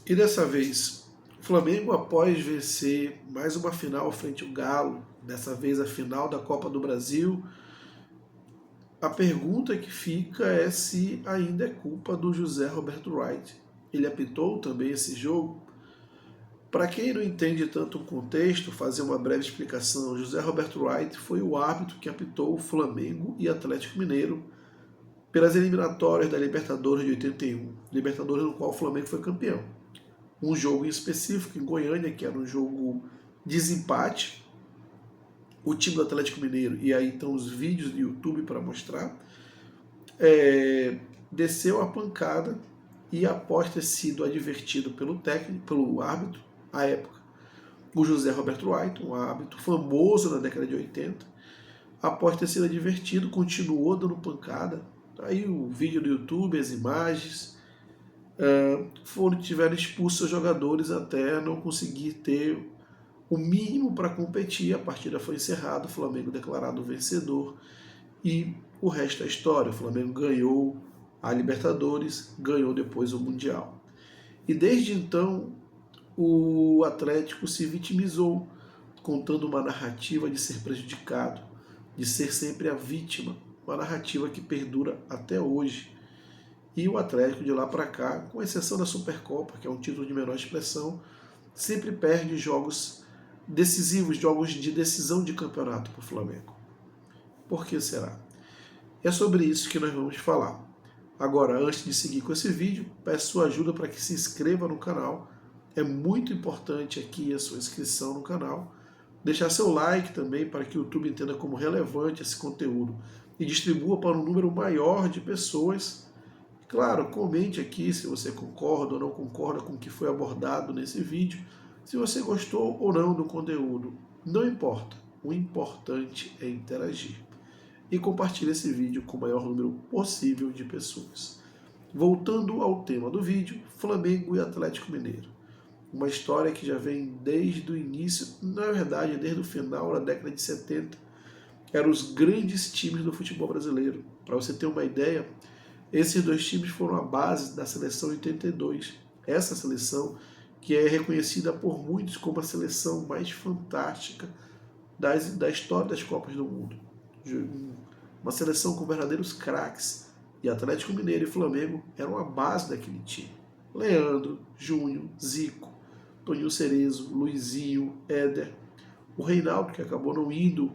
E dessa vez, o Flamengo, após vencer mais uma final frente ao Galo, dessa vez a final da Copa do Brasil, a pergunta que fica é se ainda é culpa do José Roberto Wright. Ele apitou também esse jogo. Para quem não entende tanto o contexto, fazer uma breve explicação, José Roberto Wright foi o árbitro que apitou o Flamengo e Atlético Mineiro pelas eliminatórias da Libertadores de 81, Libertadores no qual o Flamengo foi campeão. Um jogo em específico em Goiânia, que era um jogo de desempate, o time do Atlético Mineiro, e aí estão os vídeos do YouTube para mostrar, desceu a pancada e após ter sido advertido pelo técnico, pelo árbitro, à época, o José Roberto Wright, um árbitro famoso na década de 80, após ter sido advertido, continuou dando pancada. Aí o vídeo do YouTube, as imagens, tiveram expulsos os jogadores até não conseguir ter o mínimo para competir. A partida foi encerrada, o Flamengo declarado vencedor e o resto é história. O Flamengo ganhou a Libertadores, ganhou depois o Mundial. E desde então o Atlético se vitimizou, contando uma narrativa de ser prejudicado, de ser sempre a vítima, uma narrativa que perdura até hoje. E o Atlético de lá para cá, com exceção da Supercopa, que é um título de menor expressão, sempre perde jogos decisivos, jogos de decisão de campeonato para o Flamengo. Por que será? É sobre isso que nós vamos falar. Agora, antes de seguir com esse vídeo, peço sua ajuda para que se inscreva no canal. É muito importante aqui a sua inscrição no canal. Deixar seu like também para que o YouTube entenda como relevante esse conteúdo e distribua para um número maior de pessoas. Claro, comente aqui se você concorda ou não concorda com o que foi abordado nesse vídeo, se você gostou ou não do conteúdo. Não importa, o importante é interagir. E compartilhe esse vídeo com o maior número possível de pessoas. Voltando ao tema do vídeo, Flamengo e Atlético Mineiro. Uma história que já vem desde o início, na verdade, desde o final da década de 70, eram os grandes times do futebol brasileiro. Para você ter uma ideia, esses dois times foram a base da seleção 82. Essa seleção que é reconhecida por muitos como a seleção mais fantástica da história das Copas do Mundo. Uma seleção com verdadeiros craques. E Atlético Mineiro e Flamengo eram a base daquele time. Leandro, Júnior, Zico, Toninho Cerezo, Luizinho, Éder, o Reinaldo, que acabou não indo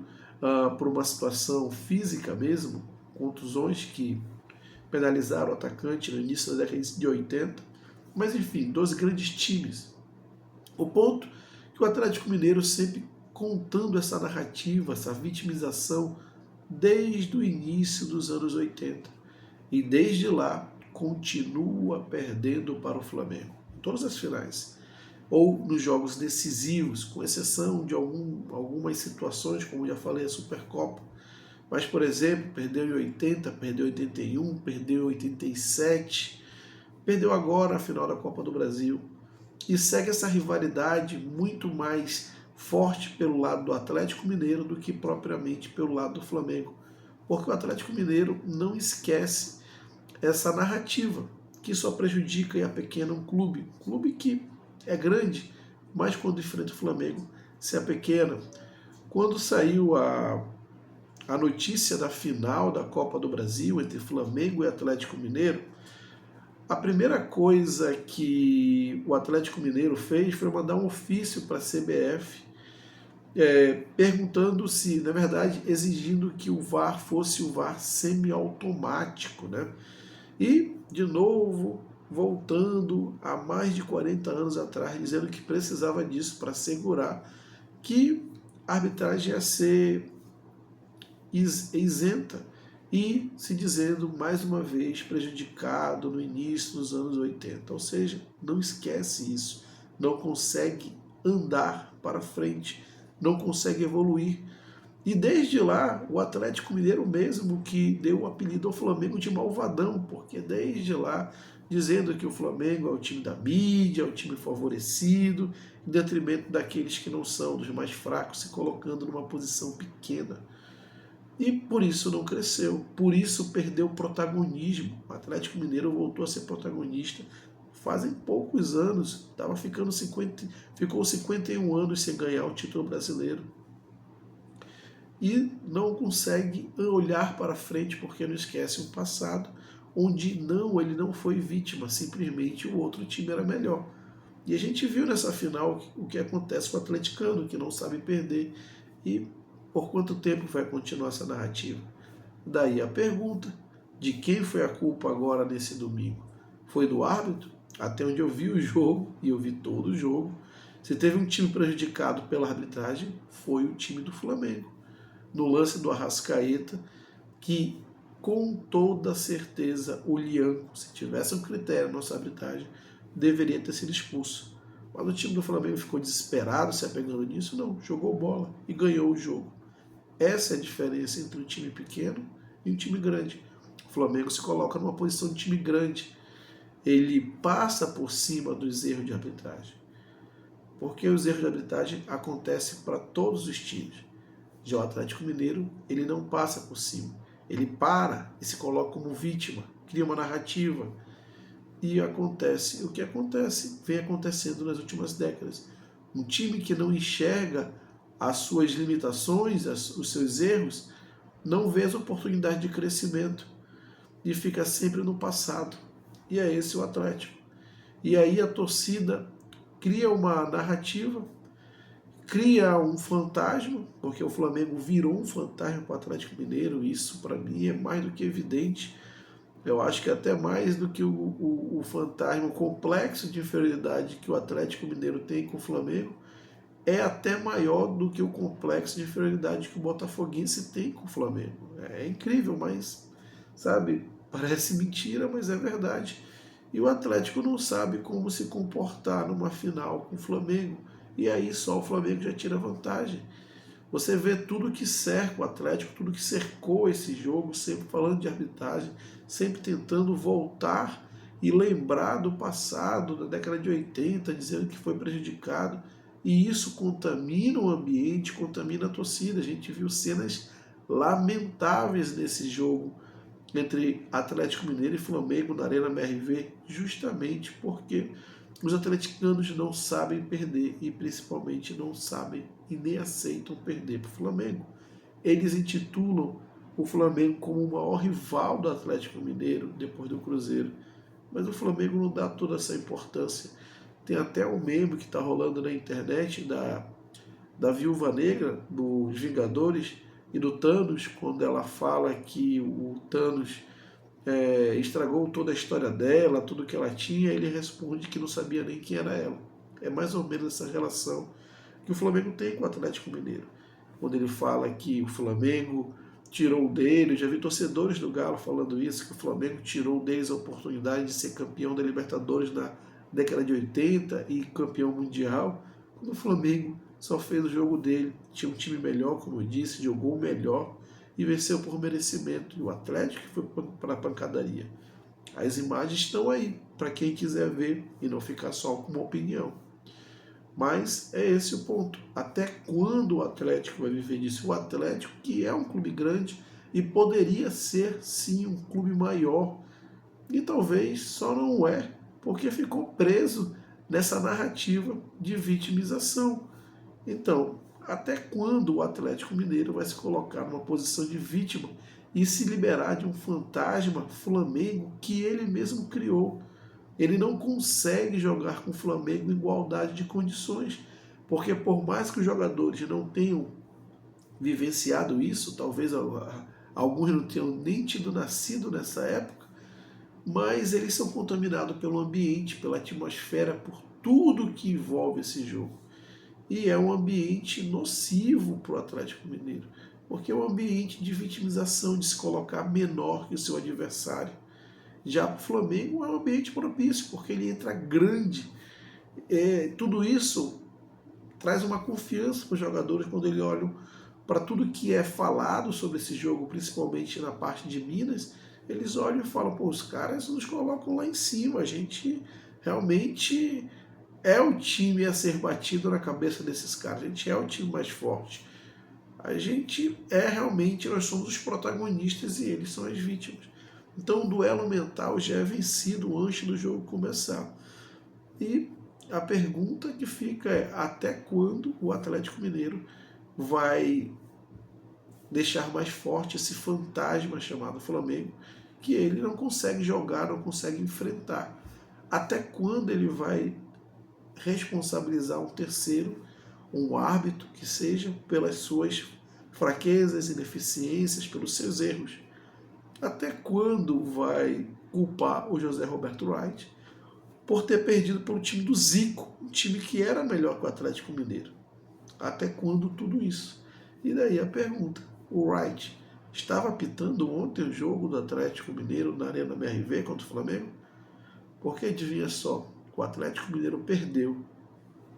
por uma situação física mesmo, contusões que penalizaram o atacante no início da década de 80, mas enfim, 12 grandes times. O ponto é que o Atlético Mineiro sempre contando essa narrativa, essa vitimização, desde o início dos anos 80. E desde lá continua perdendo para o Flamengo, em todas as finais. Ou nos jogos decisivos, com exceção de algumas situações, como já falei, a Supercopa. Mas, por exemplo, perdeu em 80, perdeu em 81, perdeu em 87, perdeu agora a final da Copa do Brasil. E segue essa rivalidade muito mais forte pelo lado do Atlético Mineiro do que propriamente pelo lado do Flamengo. Porque o Atlético Mineiro não esquece essa narrativa que só prejudica e apequena um clube que é grande, mas quando enfrenta o Flamengo se apequena. Quando saiu a notícia da final da Copa do Brasil entre Flamengo e Atlético Mineiro, a primeira coisa que o Atlético Mineiro fez foi mandar um ofício para a CBF, perguntando se, na verdade, exigindo que o VAR fosse o VAR semiautomático, né? E, de novo, voltando a mais de 40 anos atrás, dizendo que precisava disso para assegurar que a arbitragem ia ser isenta e se dizendo, mais uma vez, prejudicado no início dos anos 80. Ou seja, não esquece isso, não consegue andar para frente, não consegue evoluir. E desde lá, o Atlético Mineiro mesmo que deu o apelido ao Flamengo de malvadão, porque desde lá, dizendo que o Flamengo é o time da mídia, é o time favorecido, em detrimento daqueles que não são, dos mais fracos, se colocando numa posição pequena. E por isso não cresceu, por isso perdeu protagonismo. O Atlético Mineiro voltou a ser protagonista fazem poucos anos, ficou 51 anos sem ganhar o título brasileiro. E não consegue olhar para frente porque não esquece um passado onde ele não foi vítima, simplesmente o outro time era melhor. E a gente viu nessa final o que acontece com o atleticano, que não sabe perder. E por quanto tempo vai continuar essa narrativa? Daí a pergunta, de quem foi a culpa agora nesse domingo? Foi do árbitro? Até onde eu vi o jogo, e eu vi todo o jogo, se teve um time prejudicado pela arbitragem, foi o time do Flamengo. No lance do Arrascaeta, que com toda certeza o Lianco, se tivesse um critério na nossa arbitragem, deveria ter sido expulso. Mas o time do Flamengo ficou desesperado se apegando nisso? Não, jogou bola e ganhou o jogo. Essa é a diferença entre um time pequeno e um time grande. O Flamengo se coloca numa posição de time grande. Ele passa por cima dos erros de arbitragem. Porque os erros de arbitragem acontecem para todos os times. Já o Atlético Mineiro, ele não passa por cima. Ele para e se coloca como vítima, cria uma narrativa. E acontece o que vem acontecendo nas últimas décadas. Um time que não enxerga as suas limitações, os seus erros, não vê as oportunidades de crescimento e fica sempre no passado. E é esse o Atlético. E aí a torcida cria uma narrativa, cria um fantasma, porque o Flamengo virou um fantasma para o Atlético Mineiro, isso para mim é mais do que evidente. Eu acho que até mais do que o fantasma, o complexo de inferioridade que o Atlético Mineiro tem com o Flamengo, é até maior do que o complexo de inferioridade que o Botafoguense tem com o Flamengo. É incrível, mas, sabe, parece mentira, mas é verdade. E o Atlético não sabe como se comportar numa final com o Flamengo. E aí só o Flamengo já tira vantagem. Você vê tudo que cerca o Atlético, tudo que cercou esse jogo, sempre falando de arbitragem, sempre tentando voltar e lembrar do passado, da década de 80, dizendo que foi prejudicado. E isso contamina o ambiente, contamina a torcida. A gente viu cenas lamentáveis nesse jogo entre Atlético Mineiro e Flamengo na Arena MRV, justamente porque os atleticanos não sabem perder e principalmente não sabem e nem aceitam perder para o Flamengo. Eles intitulam o Flamengo como o maior rival do Atlético Mineiro depois do Cruzeiro, mas o Flamengo não dá toda essa importância. Tem até um meme que está rolando na internet da Viúva Negra, dos Vingadores, e do Thanos, quando ela fala que o Thanos estragou toda a história dela, tudo que ela tinha, ele responde que não sabia nem quem era ela. É mais ou menos essa relação que o Flamengo tem com o Atlético Mineiro. Quando ele fala que o Flamengo tirou dele, eu já vi torcedores do Galo falando isso, que o Flamengo tirou deles a oportunidade de ser campeão da Libertadores na década de 80 e campeão mundial, quando o Flamengo só fez o jogo dele, tinha um time melhor, como eu disse, jogou melhor e venceu por merecimento. E o Atlético foi para a pancadaria. As imagens estão aí, para quem quiser ver e não ficar só com uma opinião. Mas é esse o ponto. Até quando o Atlético vai viver disso? O Atlético, que é um clube grande e poderia ser, sim, um clube maior. E talvez só não é, porque ficou preso nessa narrativa de vitimização. Então, até quando o Atlético Mineiro vai se colocar numa posição de vítima e se liberar de um fantasma Flamengo que ele mesmo criou? Ele não consegue jogar com o Flamengo em igualdade de condições, porque por mais que os jogadores não tenham vivenciado isso, talvez alguns não tenham nem tido nascido nessa época, mas eles são contaminados pelo ambiente, pela atmosfera, por tudo que envolve esse jogo. E é um ambiente nocivo para o Atlético Mineiro, porque é um ambiente de vitimização, de se colocar menor que o seu adversário. Já para o Flamengo é um ambiente propício, porque ele entra grande. Tudo isso traz uma confiança para os jogadores quando eles olham para tudo que é falado sobre esse jogo, principalmente na parte de Minas. Eles olham e falam, pô, os caras nos colocam lá em cima, a gente realmente é o time a ser batido na cabeça desses caras, a gente é o time mais forte. A gente realmente, nós somos os protagonistas e eles são as vítimas. Então o duelo mental já é vencido antes do jogo começar. E a pergunta que fica é: até quando o Atlético Mineiro vai deixar mais forte esse fantasma chamado Flamengo, que ele não consegue jogar, não consegue enfrentar? Até quando ele vai responsabilizar um terceiro, um árbitro que seja, pelas suas fraquezas e deficiências, pelos seus erros? Até quando vai culpar o José Roberto Wright por ter perdido pelo time do Zico, um time que era melhor que o Atlético Mineiro? Até quando tudo isso? E daí a pergunta: o Wright estava apitando ontem o jogo do Atlético Mineiro na Arena MRV contra o Flamengo? Porque adivinha só, o Atlético Mineiro perdeu,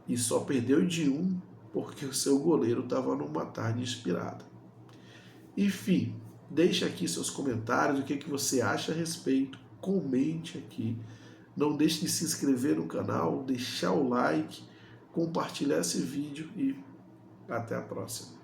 e só perdeu de um porque o seu goleiro estava numa tarde inspirada. Enfim, deixe aqui seus comentários, o que você acha a respeito, comente aqui. Não deixe de se inscrever no canal, deixar o like, compartilhar esse vídeo e até a próxima.